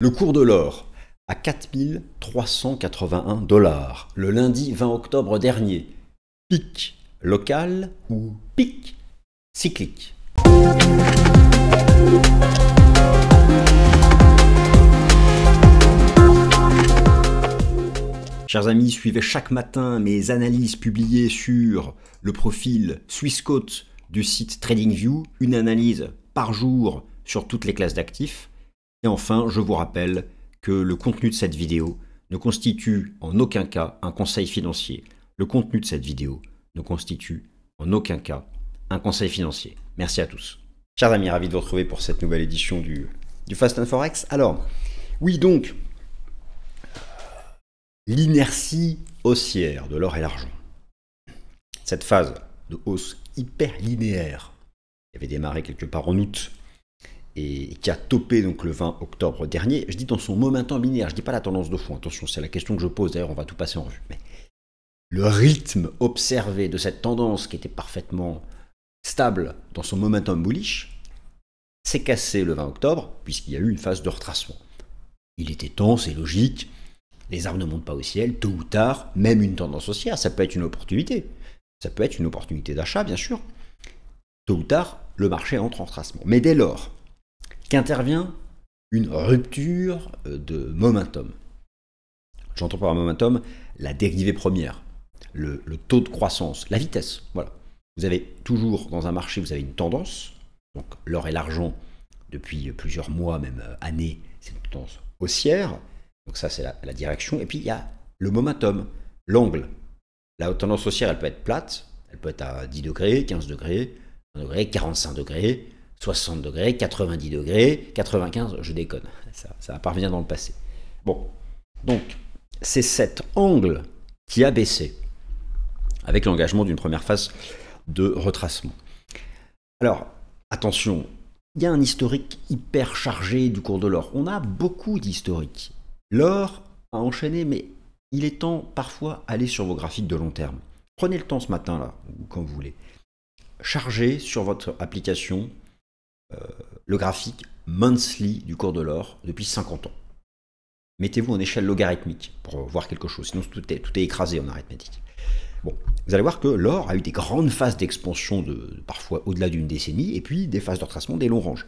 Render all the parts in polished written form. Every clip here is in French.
Le cours de l'or à 4381 $ le lundi 20 octobre dernier. Pic local ou pic cyclique? Chers amis, suivez chaque matin mes analyses publiées sur le profil Swissquote du site TradingView, une analyse par jour sur toutes les classes d'actifs. Et enfin, je vous rappelle que le contenu de cette vidéo ne constitue en aucun cas un conseil financier. Le contenu de cette vidéo ne constitue en aucun cas un conseil financier. Merci à tous. Chers amis, ravi de vous retrouver pour cette nouvelle édition du Fast and Forex. Alors, oui donc, l'inertie haussière de l'or et l'argent. Cette phase de hausse hyper linéaire qui avait démarré quelque part en août et qui a topé donc le 20 octobre dernier, je dis dans son momentum linéaire, je ne dis pas la tendance de fond, attention, c'est la question que je pose, d'ailleurs on va tout passer en revue. Mais le rythme observé de cette tendance qui était parfaitement stable dans son momentum bullish s'est cassé le 20 octobre puisqu'il y a eu une phase de retracement. Il était temps, c'est logique, les arbres ne montent pas au ciel, tôt ou tard, même une tendance haussière, ça peut être une opportunité. Ça peut être une opportunité d'achat, bien sûr. Tôt ou tard, le marché entre en retracement. Mais dès lors qu'intervient une rupture de momentum, j'entends par momentum la dérivée première, le taux de croissance, la vitesse. Voilà. Vous avez toujours dans un marché, vous avez une tendance, donc l'or et l'argent, depuis plusieurs mois, même années, c'est une tendance haussière. Donc ça, c'est la direction. Et puis, il y a le momentum, l'angle. La tendance haussière, elle peut être plate, elle peut être à 10 degrés, 15 degrés, 1 degré, 45 degrés, 60 degrés, 90 degrés, 95, je déconne. Ça va pas revenir dans le passé. Bon, donc, c'est cet angle qui a baissé avec l'engagement d'une première phase de retracement. Alors, attention, il y a un historique hyper chargé du cours de l'or. On a beaucoup d'historiques. L'or a enchaîné, mais il est temps parfois d'aller sur vos graphiques de long terme. Prenez le temps ce matin-là, ou quand vous voulez. Chargez sur votre application le graphique monthly du cours de l'or depuis 50 ans. Mettez-vous en échelle logarithmique pour voir quelque chose, sinon tout est écrasé en arithmétique. Bon, vous allez voir que l'or a eu des grandes phases d'expansion parfois au-delà d'une décennie, et puis des phases de retracement, des longs ranges.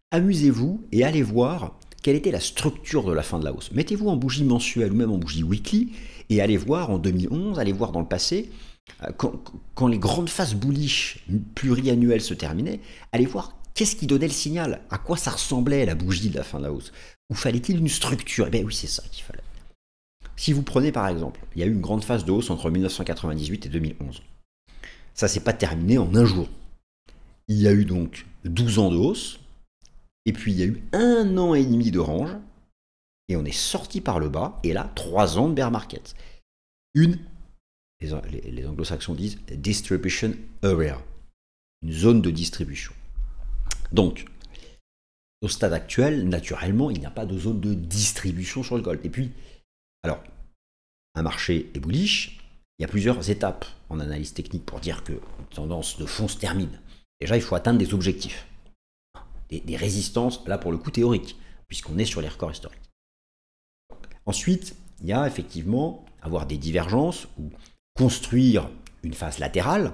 Amusez-vous et allez voir quelle était la structure de la fin de la hausse. Mettez-vous en bougie mensuelle ou même en bougie weekly et allez voir en 2011, allez voir dans le passé, quand les grandes phases bullish pluriannuelles se terminaient, allez voir qu'est-ce qui donnait le signal, à quoi ça ressemblait la bougie de la fin de la hausse. Ou fallait-il une structure? Eh bien oui, c'est ça qu'il fallait. Si vous prenez par exemple, il y a eu une grande phase de hausse entre 1998 et 2011. Ça ne s'est pas terminé en un jour. Il y a eu donc 12 ans de hausse, et puis il y a eu 1 an et demi de range, et on est sorti par le bas, et là, 3 ans de bear market. Les anglo-saxons disent distribution area, une zone de distribution. Donc, au stade actuel, naturellement, il n'y a pas de zone de distribution sur le gold. Et puis, alors, un marché est bullish, il y a plusieurs étapes en analyse technique pour dire que une tendance de fond se termine. Déjà, il faut atteindre des objectifs. Des résistances, là pour le coup théoriques, puisqu'on est sur les records historiques. Ensuite, il y a effectivement avoir des divergences ou construire une phase latérale.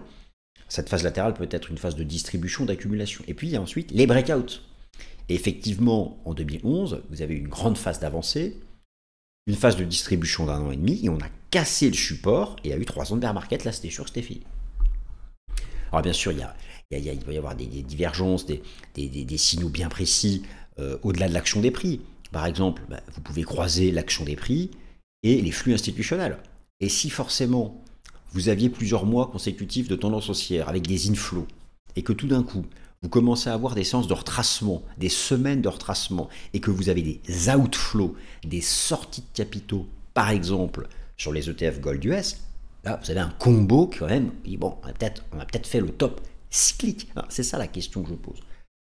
Cette phase latérale peut être une phase de distribution, d'accumulation. Et puis il y a ensuite les breakouts. Et effectivement, en 2011, vous avez une grande phase d'avancée, une phase de distribution d'1 an et demi, et on a cassé le support, et il y a eu 3 ans de bear market, là c'était sûr, c'était fini. Alors bien sûr, il va y avoir des divergences, des signaux bien précis au-delà de l'action des prix. Par exemple, vous pouvez croiser l'action des prix et les flux institutionnels. Et si forcément vous aviez plusieurs mois consécutifs de tendance haussière avec des inflows et que tout d'un coup vous commencez à avoir des séances de retracement, des semaines de retracement et que vous avez des outflows, des sorties de capitaux, par exemple sur les ETF Gold US, là, vous avez un combo qui, quand même, bon, on a peut-être fait le top cyclique. C'est ça la question que je pose.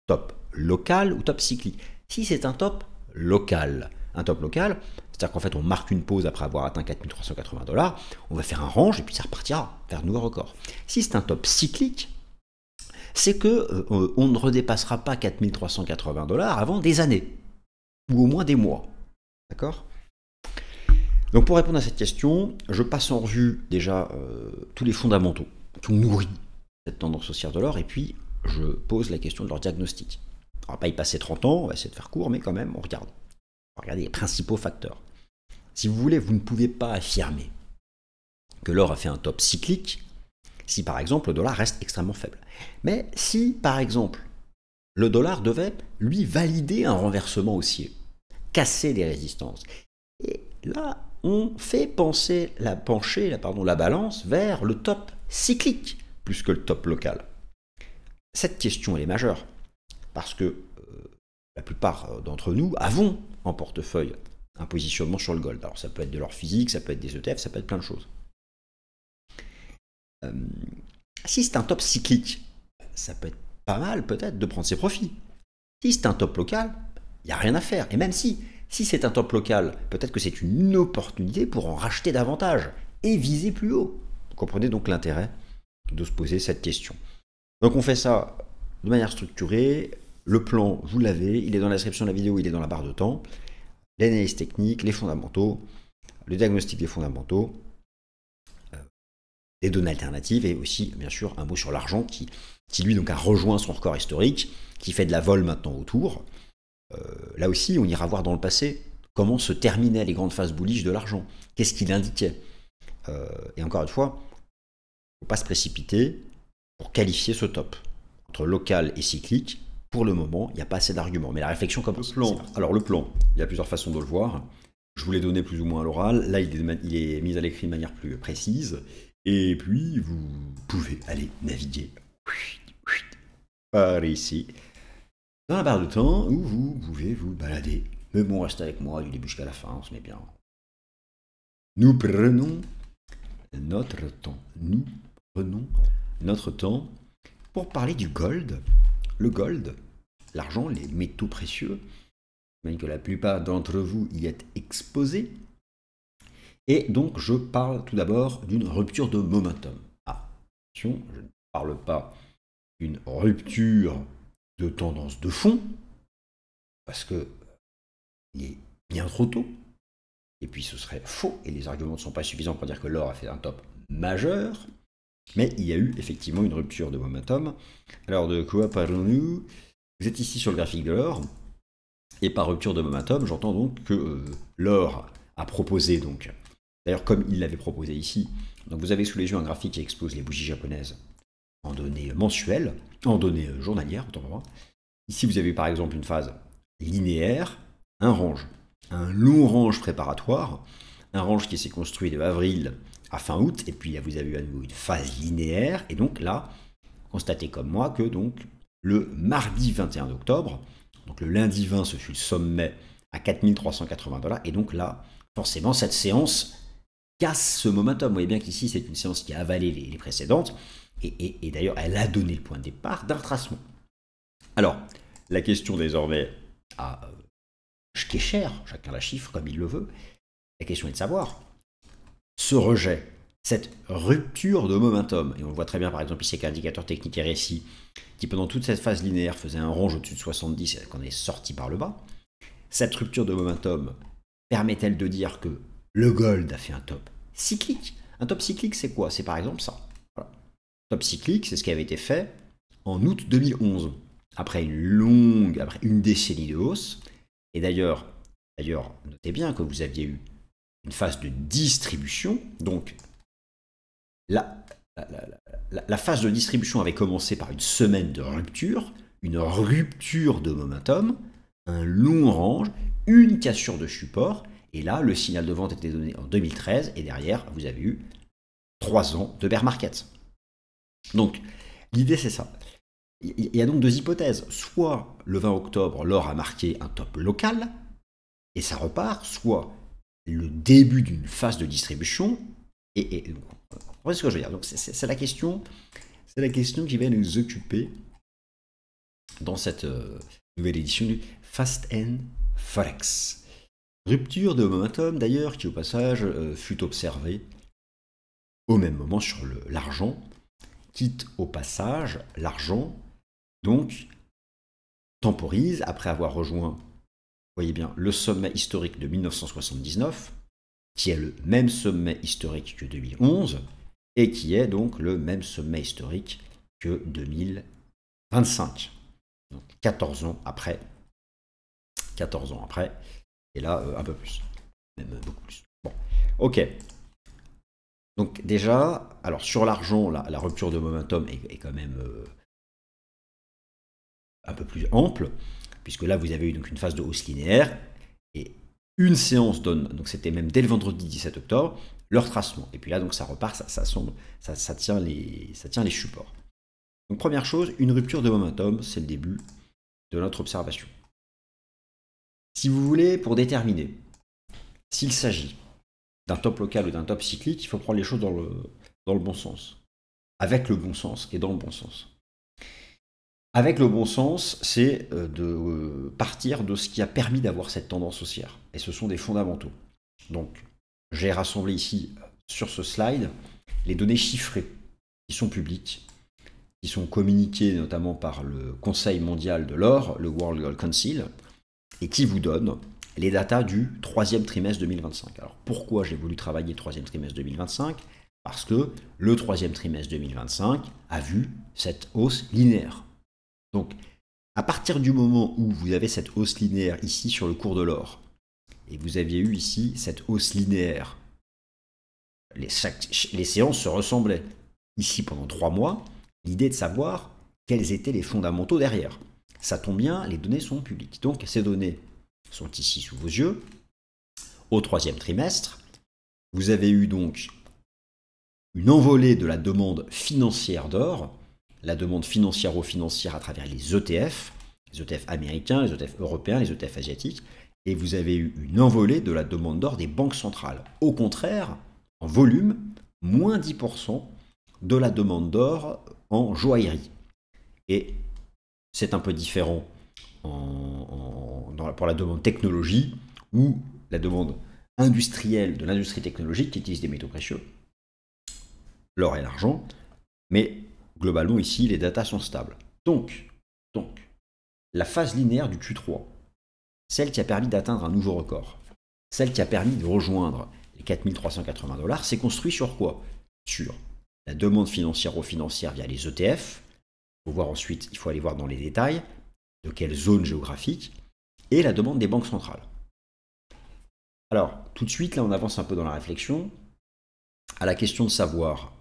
Top local ou top cyclique? Si c'est un top local, c'est-à-dire qu'en fait, on marque une pause après avoir atteint 4380 $, on va faire un range et puis ça repartira vers un nouveau record. Si c'est un top cyclique, c'est que on ne redépassera pas 4380 $ avant des années. ou au moins des mois. D'accord? Donc pour répondre à cette question, je passe en revue déjà tous les fondamentaux qui ont nourri cette tendance haussière de l'or, et puis je pose la question de leur diagnostic. On ne va pas y passer 30 ans, on va essayer de faire court, mais quand même, on regarde. On va regarder les principaux facteurs. Si vous voulez, vous ne pouvez pas affirmer que l'or a fait un top cyclique si par exemple le dollar reste extrêmement faible. Mais si par exemple le dollar devait lui valider un renversement haussier, casser des résistances, et là on fait pencher la balance vers le top cyclique plus que le top local. Cette question elle est majeure parce que la plupart d'entre nous avons en portefeuille un positionnement sur le gold. Alors ça peut être de l'or physique, ça peut être des ETF, ça peut être plein de choses. Si c'est un top cyclique, ça peut être pas mal peut-être de prendre ses profits. Si c'est un top local, il n'y a rien à faire. Et même si c'est un top local, peut-être que c'est une opportunité pour en racheter davantage et viser plus haut. Vous comprenez donc l'intérêt de se poser cette question. Donc on fait ça de manière structurée. Le plan, vous l'avez, il est dans la description de la vidéo, il est dans la barre de temps. L'analyse technique, les fondamentaux, le diagnostic des fondamentaux, les données alternatives et aussi, bien sûr, un mot sur l'argent qui lui, donc, a rejoint son record historique, qui fait de la vol maintenant autour. Là aussi, on ira voir dans le passé comment se terminaient les grandes phases bullish de l'argent. Qu'est-ce qu'il indiquait et encore une fois, il ne faut pas se précipiter pour qualifier ce top. Entre local et cyclique, pour le moment, il n'y a pas assez d'arguments. Mais la réflexion commence. Alors le plan, il y a plusieurs façons de le voir. Je vous l'ai donné plus ou moins à l'oral. Là, il est mis à l'écrit de manière plus précise. Et puis, vous pouvez aller naviguer par ici, dans la barre de temps, où vous pouvez vous balader. Mais bon, restez avec moi du début jusqu'à la fin, on se met bien. Nous prenons notre temps. Nous prenons notre temps pour parler du gold. Le gold, l'argent, les métaux précieux, même que la plupart d'entre vous y êtes exposés. Et donc, je parle tout d'abord d'une rupture de momentum. Attention, je ne parle pas d'une rupture de tendance de fond, parce que il est bien trop tôt, et puis ce serait faux, et les arguments ne sont pas suffisants pour dire que l'or a fait un top majeur, mais il y a eu effectivement une rupture de momentum. Alors de quoi parlons-nous? Vous êtes ici sur le graphique de l'or, et par rupture de momentum, j'entends donc que l'or a proposé, donc, d'ailleurs comme il l'avait proposé ici, donc vous avez sous les yeux un graphique qui expose les bougies japonaises en données mensuelles, en données journalières, autant pour moi. Ici vous avez par exemple une phase linéaire, un range, un long range préparatoire, un range qui s'est construit de avril à fin août, et puis là vous avez à nouveau une phase linéaire, et donc là, constatez comme moi que donc le mardi 21 octobre, donc le lundi 20, ce fut le sommet à 4380 $, et donc là, forcément, cette séance casse ce momentum. Vous voyez bien qu'ici, c'est une séance qui a avalé les précédentes, et d'ailleurs, elle a donné le point de départ d'un retracement. Alors, la question désormais qui est chère, chacun la chiffre comme il le veut, la question est de savoir, ce rejet, cette rupture de momentum, et on le voit très bien par exemple ici avec l'indicateur technique RSI, qui pendant toute cette phase linéaire faisait un range au-dessus de 70 et qu'on est sorti par le bas, cette rupture de momentum permet-elle de dire que le gold a fait un top cyclique? Un top cyclique, c'est quoi? C'est par exemple ça. Voilà. Top cyclique, c'est ce qui avait été fait en août 2011, après une décennie de hausse. Et d'ailleurs, notez bien que vous aviez eu une phase de distribution. Donc, la phase de distribution avait commencé par une semaine de rupture, une rupture de momentum, un long range, une cassure de support. Et là, le signal de vente était donné en 2013. Et derrière, vous avez eu 3 ans de bear market. Donc, l'idée, c'est ça. Il y a donc deux hypothèses. Soit le 20 octobre, l'or a marqué un top local, et ça repart, soit le début d'une phase de distribution, et vous voyez ce que je veux dire. Donc c'est la question qui va nous occuper dans cette nouvelle édition du Fast and Forex. Rupture de momentum, d'ailleurs, qui au passage fut observée au même moment sur l'argent, quitte au passage l'argent, donc temporise après avoir rejoint voyez bien, le sommet historique de 1979, qui est le même sommet historique que 2011, et qui est donc le même sommet historique que 2025. Donc 14 ans après. 14 ans après. Et là, un peu plus. Même beaucoup plus. Bon, ok. Donc déjà, alors sur l'argent, la rupture de momentum est quand même un peu plus ample, puisque là, vous avez eu donc une phase de hausse linéaire, et une séance donne, donc c'était même dès le vendredi 17 octobre, leur tracement. Et puis là, donc ça repart, ça tient les supports. Donc première chose, une rupture de momentum, c'est le début de notre observation. Si vous voulez, pour déterminer s'il s'agit d'un top local ou d'un top cyclique, il faut prendre les choses dans le bon sens. Avec le bon sens et dans le bon sens. Avec le bon sens, c'est de partir de ce qui a permis d'avoir cette tendance haussière. Et ce sont des fondamentaux. Donc, j'ai rassemblé ici, sur ce slide, les données chiffrées qui sont publiques, qui sont communiquées notamment par le Conseil mondial de l'or, le World Gold Council, et qui vous donnent les datas du troisième trimestre 2025. Alors, pourquoi j'ai voulu travailler le troisième trimestre 2025 ? Parce que le troisième trimestre 2025 a vu cette hausse linéaire. Donc, à partir du moment où vous avez cette hausse linéaire ici sur le cours de l'or, et vous aviez eu ici cette hausse linéaire, les séances se ressemblaient. Ici, pendant 3 mois, l'idée de savoir quels étaient les fondamentaux derrière. Ça tombe bien, les données sont publiques. Donc, ces données sont ici sous vos yeux. Au troisième trimestre, vous avez eu donc une envolée de la demande financière d'or, la demande financière à travers les ETF américains, les ETF européens, les ETF asiatiques, et vous avez eu une envolée de la demande d'or des banques centrales. Au contraire, en volume, moins 10% de la demande d'or en joaillerie. Et c'est un peu différent pour la demande technologie ou la demande industrielle de l'industrie technologique qui utilise des métaux précieux, l'or et l'argent, mais globalement ici les datas sont stables. Donc, la phase linéaire du Q3, celle qui a permis d'atteindre un nouveau record, celle qui a permis de rejoindre les 4380 $, c'est construit sur quoi? Sur la demande financière via les ETF. Il faut voir ensuite, il faut aller voir dans les détails de quelle zone géographique, et la demande des banques centrales. Alors, tout de suite, là on avance un peu dans la réflexion, à la question de savoir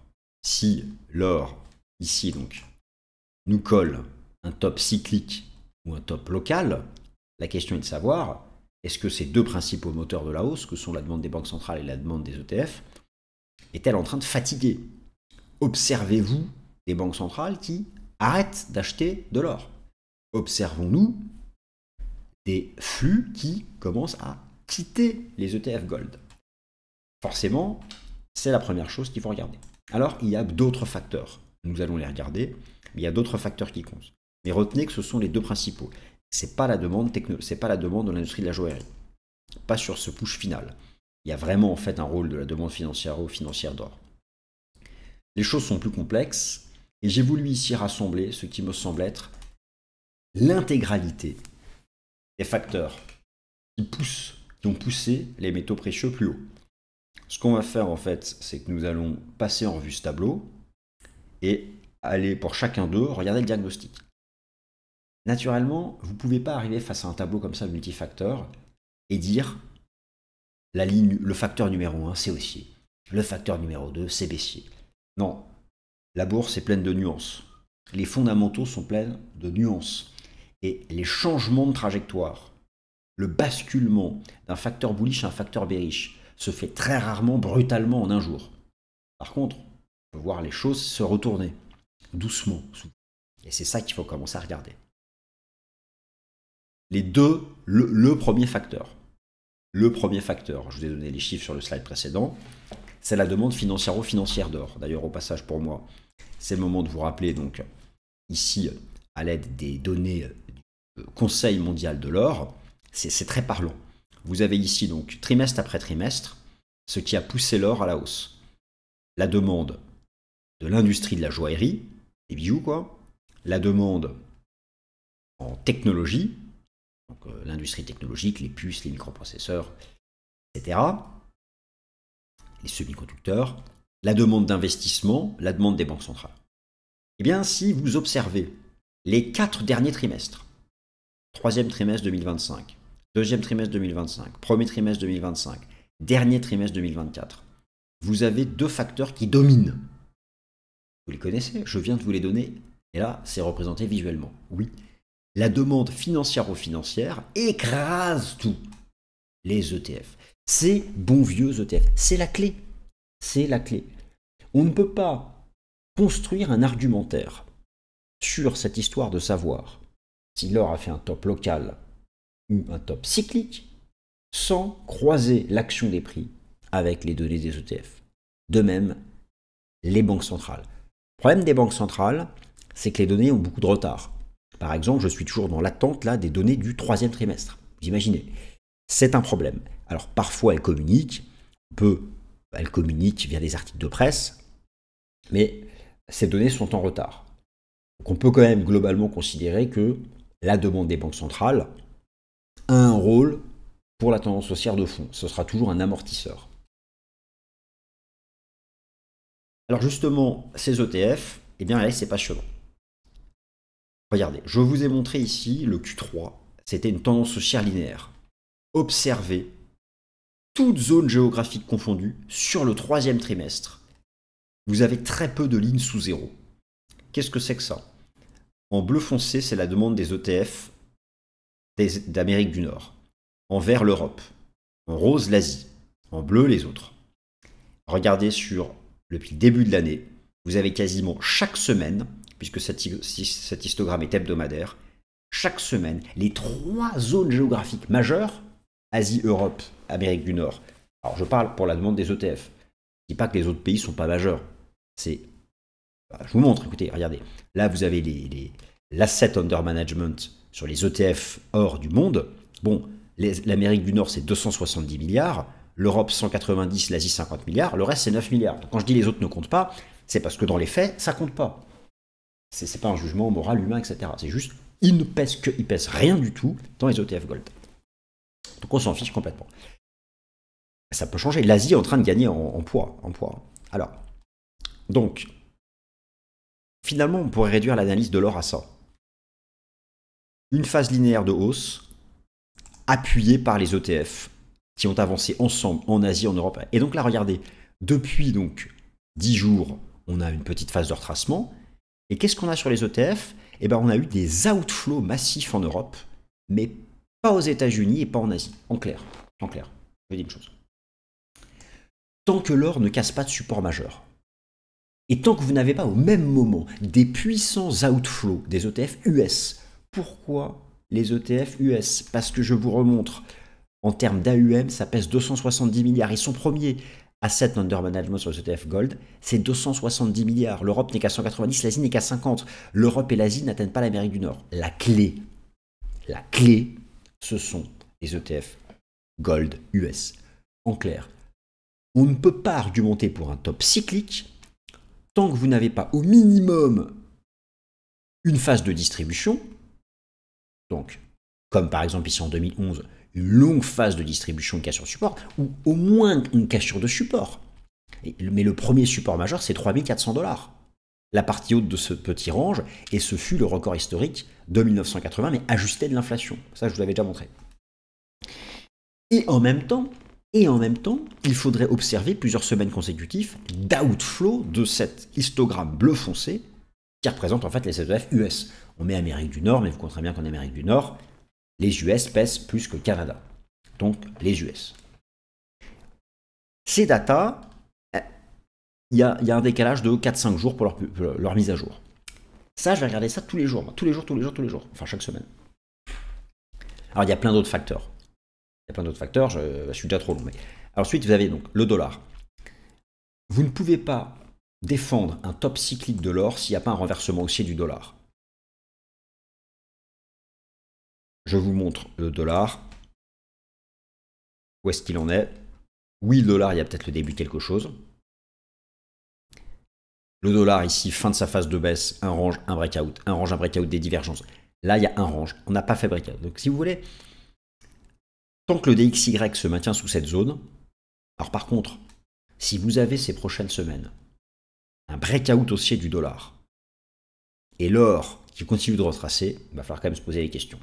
si l'or, ici donc, nous colle un top cyclique ou un top local. La question est de savoir, est-ce que ces deux principaux moteurs de la hausse, que sont la demande des banques centrales et la demande des ETF, est-elle en train de fatiguer? Observez-vous des banques centrales qui arrêtent d'acheter de l'or? Observons-nous des flux qui commencent à quitter les ETF Gold? Forcément, c'est la première chose qu'il faut regarder. Alors, il y a d'autres facteurs. Nous allons les regarder, mais il y a d'autres facteurs qui comptent. Mais retenez que ce sont les deux principaux. C'est pas la demande de l'industrie de la joaillerie. Pas sur ce push final. Il y a vraiment en fait un rôle de la demande financière d'or. Les choses sont plus complexes et j'ai voulu ici rassembler ce qui me semble être l'intégralité des facteurs qui ont poussé les métaux précieux plus haut. Ce qu'on va faire en fait, c'est que nous allons passer en revue ce tableau et aller pour chacun d'eux regarder le diagnostic. Naturellement, vous ne pouvez pas arriver face à un tableau comme ça multifacteur et dire le facteur numéro 1 c'est haussier, le facteur numéro 2 c'est baissier. Non, la bourse est pleine de nuances. Les fondamentaux sont pleins de nuances. Et les changements de trajectoire, le basculement d'un facteur bullish à un facteur bearish se fait très rarement brutalement en un jour. Par contre, on peut voir les choses se retourner doucement. Et c'est ça qu'il faut commencer à regarder. Le premier facteur, je vous ai donné les chiffres sur le slide précédent, c'est la demande financière d'or. D'ailleurs, au passage, pour moi, c'est le moment de vous rappeler, donc, ici, à l'aide des données du Conseil mondial de l'or, c'est très parlant. Vous avez ici, donc, trimestre après trimestre, ce qui a poussé l'or à la hausse. La demande de l'industrie de la joaillerie, les bijoux, quoi. La demande en technologie, Donc l'industrie technologique, les puces, les microprocesseurs, etc., les semi-conducteurs, la demande d'investissement, la demande des banques centrales. Eh bien, si vous observez les 4 derniers trimestres, troisième trimestre 2025, deuxième trimestre 2025, premier trimestre 2025, dernier trimestre 2024, vous avez 2 facteurs qui dominent. Vous les connaissez, je viens de vous les donner, et là, c'est représenté visuellement. Oui, la demande financière écrase tout. Les ETF. Ces bons vieux ETF. C'est la clé. C'est la clé. On ne peut pas construire un argumentaire sur cette histoire de savoir si l'or a fait un top local ou un top cyclique sans croiser l'action des prix avec les données des ETF. De même, les banques centrales. Le problème des banques centrales, c'est que les données ont beaucoup de retard. Par exemple, je suis toujours dans l'attente là, des données du troisième trimestre. Vous imaginez, c'est un problème. Alors parfois elles communiquent, elles communiquent via des articles de presse, mais ces données sont en retard. Donc on peut quand même globalement considérer que la demande des banques centrales a un rôle pour la tendance haussière de fond. Ce sera toujours un amortisseur. Alors justement, ces ETF, eh bien là, c'est passionnant. Regardez, je vous ai montré ici le Q3, c'était une tendance haussière linéaire. Observez, toutes zones géographiques confondues, sur le troisième trimestre, vous avez très peu de lignes sous zéro. Qu'est-ce que c'est que ça? En bleu foncé, c'est la demande des ETF d'Amérique du Nord. En vert, l'Europe. En rose, l'Asie. En bleu, les autres. Regardez depuis le début de l'année, vous avez quasiment chaque semaine, puisque cet histogramme est hebdomadaire, chaque semaine, les 3 zones géographiques majeures, Asie, Europe, Amérique du Nord. Alors je parle pour la demande des ETF. Je ne dis pas que les autres pays ne sont pas majeurs. Je vous montre, écoutez, regardez. Là, vous avez l'asset under management sur les ETF hors du monde. Bon, l'Amérique du Nord, c'est 270 milliards. L'Europe, 190, l'Asie, 50 milliards. Le reste, c'est 9 milliards. Donc, quand je dis les autres ne comptent pas, c'est parce que dans les faits, ça ne compte pas. Ce n'est pas un jugement moral, humain, etc. C'est juste, ils ne pèsent rien du tout dans les ETF Gold. Donc, on s'en fiche complètement. Ça peut changer. L'Asie est en train de gagner en poids. Alors, donc, finalement, on pourrait réduire l'analyse de l'or à ça. Une phase linéaire de hausse appuyée par les ETF qui ont avancé ensemble en Asie, en Europe. Et donc là, regardez, depuis donc 10 jours, on a une petite phase de retracement. Et qu'est-ce qu'on a sur les ETF? Eh bien, on a eu des outflows massifs en Europe, mais pas aux États-Unis et pas en Asie. En clair, je vous dis une chose. Tant que l'or ne casse pas de support majeur, et tant que vous n'avez pas au même moment des puissants outflows des ETF US, pourquoi les ETF US? Parce que je vous remontre, en termes d'AUM, ça pèse 270 milliards. Ils sont premiers. Asset under management sur les ETF Gold, c'est 270 milliards. L'Europe n'est qu'à 190, l'Asie n'est qu'à 50. L'Europe et l'Asie n'atteignent pas l'Amérique du Nord. La clé, ce sont les ETF Gold US. En clair, on ne peut pas argumenter pour un top cyclique tant que vous n'avez pas au minimum une phase de distribution, donc comme par exemple ici en 2011, une longue phase de distribution, une cassure de support, ou au moins une cassure de support. Mais le premier support majeur, c'est 3400 $. La partie haute de ce petit range, et ce fut le record historique de 1980, mais ajusté de l'inflation. Ça, je vous l'avais déjà montré. Et en même temps, il faudrait observer plusieurs semaines consécutives d'outflow de cet histogramme bleu foncé qui représente en fait les ETF US. On met Amérique du Nord, mais vous comprenez bien qu'en Amérique du Nord, les US pèsent plus que le Canada. Donc, les US. Ces datas, il y a un décalage de 4-5 jours pour leur mise à jour. Ça, je vais regarder ça tous les jours. Enfin, chaque semaine. Alors, il y a plein d'autres facteurs. Je suis déjà trop long. Mais... Ensuite, vous avez donc le dollar. Vous ne pouvez pas défendre un top cyclique de l'or s'il n'y a pas un renversement haussier du dollar. Je vous montre le dollar. Où est-ce qu'il en est? Oui, le dollar, il y a peut-être le début de quelque chose. Le dollar ici, fin de sa phase de baisse, un range, un breakout des divergences. Là, il y a un range. On n'a pas fait breakout. Donc, si vous voulez, tant que le DXY se maintient sous cette zone, alors par contre, si vous avez ces prochaines semaines un breakout haussier du dollar et l'or qui continue de retracer, il va falloir quand même se poser les questions.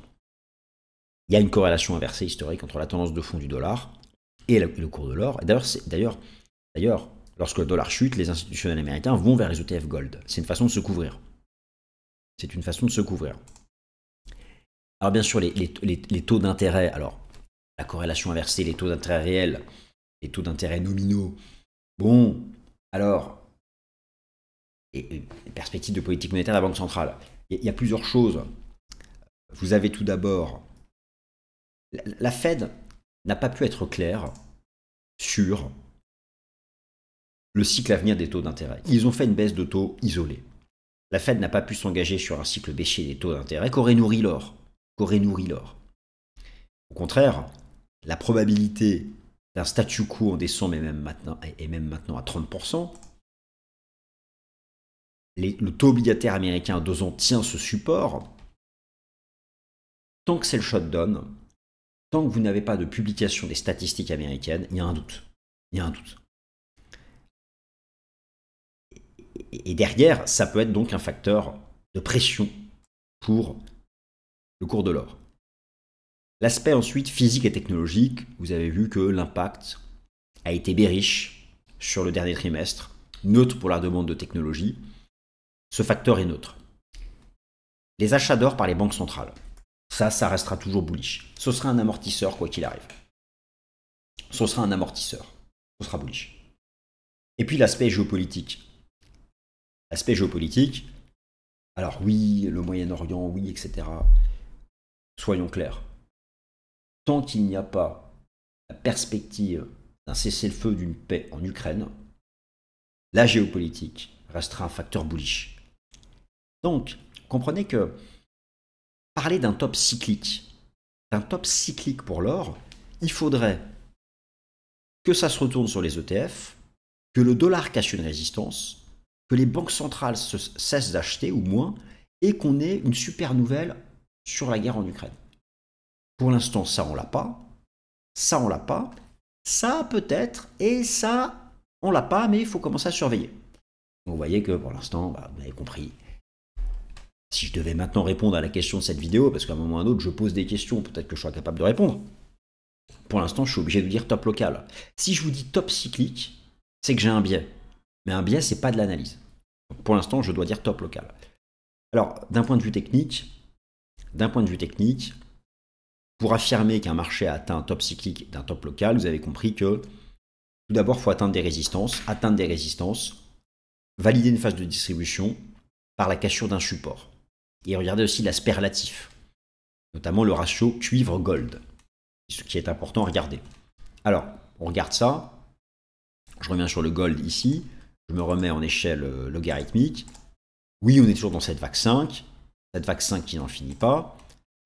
Il y a une corrélation inversée historique entre la tendance de fond du dollar et le cours de l'or. D'ailleurs, lorsque le dollar chute, les institutionnels américains vont vers les ETF Gold. C'est une façon de se couvrir. C'est une façon de se couvrir. Alors bien sûr, les taux d'intérêt, alors la corrélation inversée, les taux d'intérêt réels, les taux d'intérêt nominaux, bon, alors, et les perspectives de politique monétaire de la Banque centrale, il y a plusieurs choses. Vous avez tout d'abord, la Fed n'a pas pu être claire sur le cycle à venir des taux d'intérêt. Ils ont fait une baisse de taux isolée. La Fed n'a pas pu s'engager sur un cycle baissier des taux d'intérêt qu'aurait nourri l'or. Au contraire, la probabilité d'un statu quo en décembre est même maintenant à 30%. Le taux obligataire américain à 2 ans tient ce support. Tant que c'est le shutdown, tant que vous n'avez pas de publication des statistiques américaines, il y a un doute. Et derrière, ça peut être donc un facteur de pression pour le cours de l'or. L'aspect ensuite physique et technologique, vous avez vu que l'impact a été bearish sur le dernier trimestre, neutre pour la demande de technologie. Ce facteur est neutre. Les achats d'or par les banques centrales, ça restera toujours bullish. Ce sera un amortisseur quoi qu'il arrive. Ce sera bullish. Et puis l'aspect géopolitique. Alors oui, le Moyen-Orient, oui, etc. Soyons clairs. Tant qu'il n'y a pas la perspective d'un cessez-le-feu d'une paix en Ukraine, la géopolitique restera un facteur bullish. Donc, comprenez que parler d'un top cyclique pour l'or, il faudrait que ça se retourne sur les ETF, que le dollar cache une résistance, que les banques centrales cessent d'acheter ou moins, et qu'on ait une super nouvelle sur la guerre en Ukraine. Pour l'instant, ça on l'a pas. Ça peut-être, et ça on l'a pas, mais il faut commencer à surveiller. Donc, vous voyez que pour l'instant, vous avez compris. Si je devais maintenant répondre à la question de cette vidéo, parce qu'à un moment ou à un autre, je pose des questions, peut-être que je serai capable de répondre. Pour l'instant, je suis obligé de dire top local. Si je vous dis top cyclique, c'est que j'ai un biais. Mais un biais, c'est pas de l'analyse. Donc, pour l'instant, je dois dire top local. Alors, d'un point de vue technique, pour affirmer qu'un marché a atteint un top cyclique d'un top local, vous avez compris que tout d'abord, il faut atteindre des résistances, valider une phase de distribution par la cassure d'un support. Et regardez aussi l'aspect relatif, notamment le ratio cuivre-gold, ce qui est important à regarder. Alors, on regarde ça. Je reviens sur le gold ici. Je me remets en échelle logarithmique. Oui, on est toujours dans cette vague 5 qui n'en finit pas.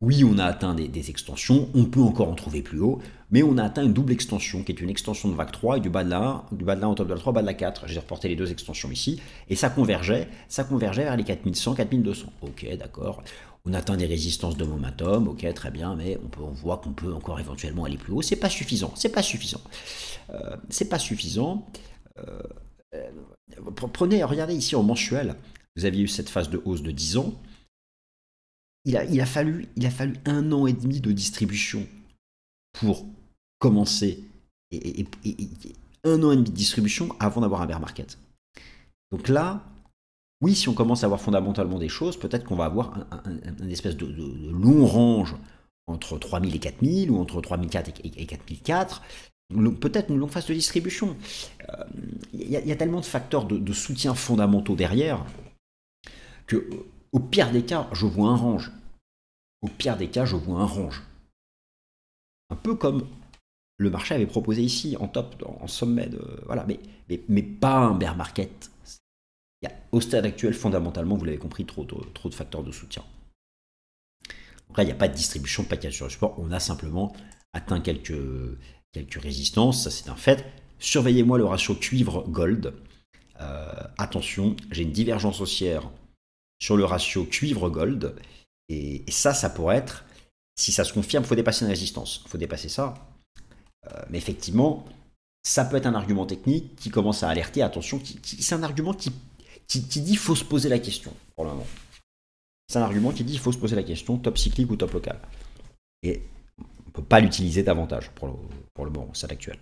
Oui, on a atteint des extensions. On peut encore en trouver plus haut. Mais on a atteint une double extension, qui est une extension de vague 3 et du bas de la 1, au top de la 3, bas de la 4. J'ai reporté les deux extensions ici. Et ça convergeait vers les 4100, 4200. Ok, d'accord. On atteint des résistances de momentum. Ok, très bien. Mais on voit qu'on peut encore éventuellement aller plus haut. C'est pas suffisant. Regardez ici en mensuel. Vous aviez eu cette phase de hausse de 10 ans. Il a fallu 1 an et demi de distribution pour commencer et 1 an et demi de distribution avant d'avoir un bear market. Donc là, oui, si on commence à voir fondamentalement des choses, peut-être qu'on va avoir un espèce de long range entre 3000 et 4000 ou entre 3004 et 4004. Peut-être une longue phase de distribution. Il y a tellement de facteurs de soutien fondamentaux derrière que au pire des cas, je vois un range. Un peu comme le marché avait proposé ici, en top, en sommet. Voilà, mais pas un bear market. Au stade actuel, fondamentalement, vous l'avez compris, trop de facteurs de soutien. Donc là, il n'y a pas de distribution, pas de cassure de support. On a simplement atteint quelques résistances, ça c'est un fait. Surveillez-moi le ratio cuivre-gold. Attention, j'ai une divergence haussière sur le ratio cuivre-gold. Et ça pourrait être, si ça se confirme, il faut dépasser une résistance. Il faut dépasser ça. Mais effectivement, ça peut être un argument technique qui commence à alerter. Attention, c'est un argument qui dit qu'il faut se poser la question pour le moment. C'est un argument qui dit qu'il faut se poser la question, top cyclique ou top local. Et on ne peut pas l'utiliser davantage pour le moment, c'est l'actuel.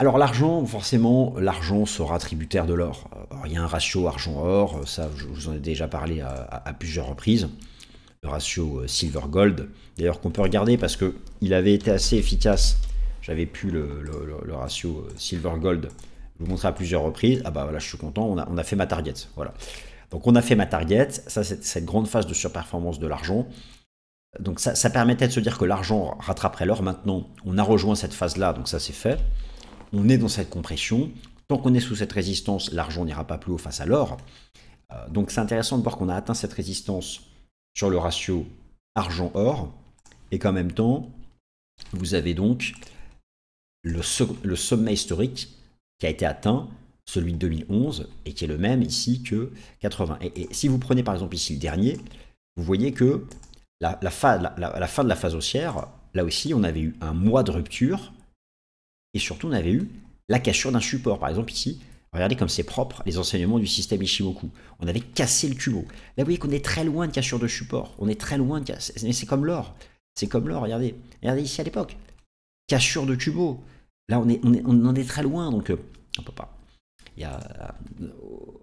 Alors l'argent, forcément, l'argent sera tributaire de l'or. Il y a un ratio argent-or, ça je vous en ai déjà parlé à plusieurs reprises. Le ratio silver-gold, d'ailleurs qu'on peut regarder parce qu'il avait été assez efficace. J'avais pu le ratio silver-gold vous montrer à plusieurs reprises. Ah bah voilà, je suis content, on a fait ma target. Voilà. Donc on a fait ma target, ça c'est cette grande phase de surperformance de l'argent. Donc ça permettait de se dire que l'argent rattraperait l'or. Maintenant, on a rejoint cette phase-là, donc ça c'est fait. On est dans cette compression. Tant qu'on est sous cette résistance, l'argent n'ira pas plus haut face à l'or. Donc c'est intéressant de voir qu'on a atteint cette résistance sur le ratio argent-or. Et qu'en même temps, vous avez donc le sommet historique qui a été atteint, celui de 2011, et qui est le même ici que 80. Et si vous prenez par exemple ici le dernier, vous voyez que la fin de la phase haussière, là aussi, on avait eu un mois de rupture. Et surtout, on avait eu la cassure d'un support. Par exemple, ici, regardez comme c'est propre, les enseignements du système Ishimoku. On avait cassé le Kubo. Là, vous voyez qu'on est très loin de cassure de support. On est très loin de cassure. Mais c'est comme l'or. C'est comme l'or, regardez. Regardez ici à l'époque. Cassure de Kubo. Là, on en est très loin, donc on ne peut pas.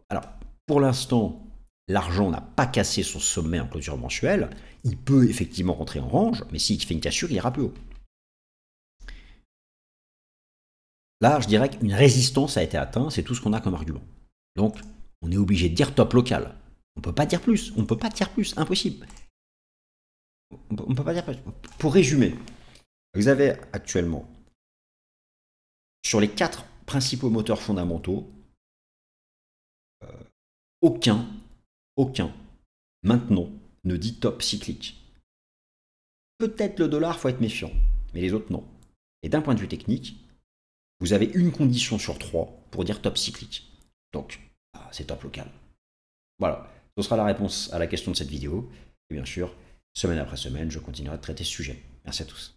Alors, pour l'instant, l'argent n'a pas cassé son sommet en clôture mensuelle. Il peut effectivement rentrer en range, mais s'il fait une cassure, il ira plus haut. Là, je dirais qu'une résistance a été atteinte, c'est tout ce qu'on a comme argument. Donc, on est obligé de dire top local. On ne peut pas dire plus, on ne peut pas dire plus, impossible. On ne peut pas dire plus. Pour résumer, vous avez actuellement, sur les 4 principaux moteurs fondamentaux, aucun, maintenant, ne dit top cyclique. Peut-être le dollar, il faut être méfiant, mais les autres, non. Et d'un point de vue technique, vous avez une condition sur 3 pour dire top cyclique. Donc, c'est top local. Voilà, ce sera la réponse à la question de cette vidéo. Et bien sûr, semaine après semaine, je continuerai de traiter ce sujet. Merci à tous.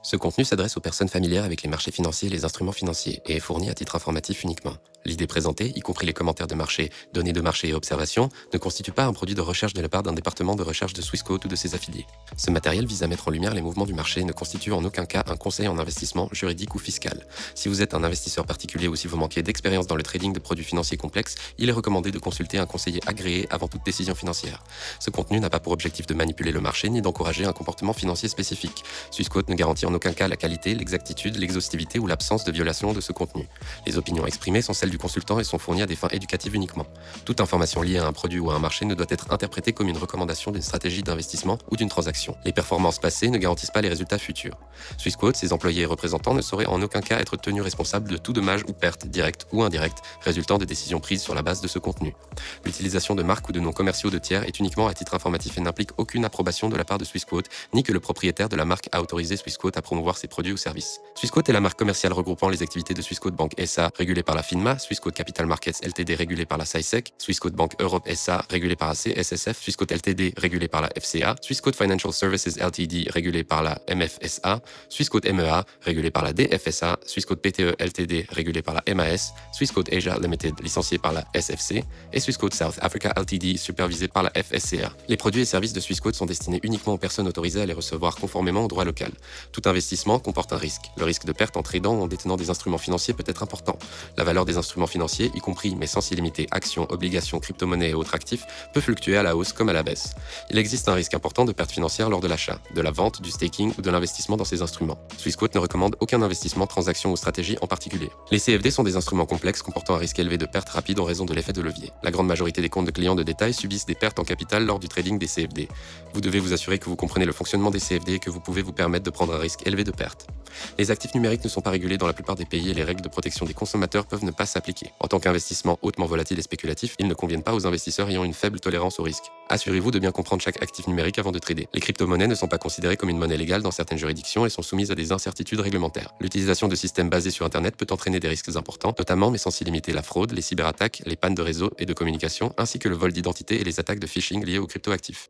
Ce contenu s'adresse aux personnes familières avec les marchés financiers et les instruments financiers et est fourni à titre informatif uniquement. L'idée présentée, y compris les commentaires de marché, données de marché et observations, ne constitue pas un produit de recherche de la part d'un département de recherche de Swissquote ou de ses affiliés. Ce matériel vise à mettre en lumière les mouvements du marché et ne constitue en aucun cas un conseil en investissement juridique ou fiscal. Si vous êtes un investisseur particulier ou si vous manquez d'expérience dans le trading de produits financiers complexes, il est recommandé de consulter un conseiller agréé avant toute décision financière. Ce contenu n'a pas pour objectif de manipuler le marché ni d'encourager un comportement financier spécifique. Swissquote ne garantit en aucun cas la qualité, l'exactitude, l'exhaustivité ou l'absence de violation de ce contenu. Les opinions exprimées sont celles du consultant et sont fournies à des fins éducatives uniquement. Toute information liée à un produit ou à un marché ne doit être interprétée comme une recommandation d'une stratégie d'investissement ou d'une transaction. Les performances passées ne garantissent pas les résultats futurs. Swissquote, ses employés et représentants ne sauraient en aucun cas être tenus responsables de tout dommage ou perte, directe ou indirecte, résultant des décisions prises sur la base de ce contenu. L'utilisation de marques ou de noms commerciaux de tiers est uniquement à titre informatif et n'implique aucune approbation de la part de Swissquote, ni que le propriétaire de la marque a autorisé Swissquote à promouvoir ses produits ou services. Swissquote est la marque commerciale regroupant les activités de Swissquote Bank SA, régulée par la FINMA, Swissquote Capital Markets Ltd, régulée par la SISEC, Swissquote Bank Europe SA, régulée par la CSSF, Swissquote Ltd, régulée par la FCA, Swissquote Financial Services Ltd, régulée par la MFSA, Swissquote MEA, régulée par la DFSA, Swissquote PTE Ltd, régulée par la MAS, Swissquote Asia Limited, licenciée par la SFC, et Swissquote South Africa Ltd, supervisée par la FSCA. Les produits et services de Swissquote sont destinés uniquement aux personnes autorisées à les recevoir conformément au droit local. Tout investissement comporte un risque. Le risque de perte en tradant ou en détenant des instruments financiers peut être important. La valeur des instruments financiers, y compris mais sans s'y limiter actions, obligations, crypto-monnaies et autres actifs, peut fluctuer à la hausse comme à la baisse. Il existe un risque important de perte financière lors de l'achat, de la vente, du staking ou de l'investissement dans ces instruments. Swissquote ne recommande aucun investissement, transaction ou stratégie en particulier. Les CFD sont des instruments complexes comportant un risque élevé de perte rapide en raison de l'effet de levier. La grande majorité des comptes de clients de détail subissent des pertes en capital lors du trading des CFD. Vous devez vous assurer que vous comprenez le fonctionnement des CFD et que vous pouvez vous permettre de prendre un risque risque élevé de perte. Les actifs numériques ne sont pas régulés dans la plupart des pays et les règles de protection des consommateurs peuvent ne pas s'appliquer. En tant qu'investissement hautement volatile et spéculatif, ils ne conviennent pas aux investisseurs ayant une faible tolérance au risque. Assurez-vous de bien comprendre chaque actif numérique avant de trader. Les crypto-monnaies ne sont pas considérées comme une monnaie légale dans certaines juridictions et sont soumises à des incertitudes réglementaires. L'utilisation de systèmes basés sur Internet peut entraîner des risques importants, notamment mais sans s'y limiter la fraude, les cyberattaques, les pannes de réseau et de communication, ainsi que le vol d'identité et les attaques de phishing liées aux cryptoactifs.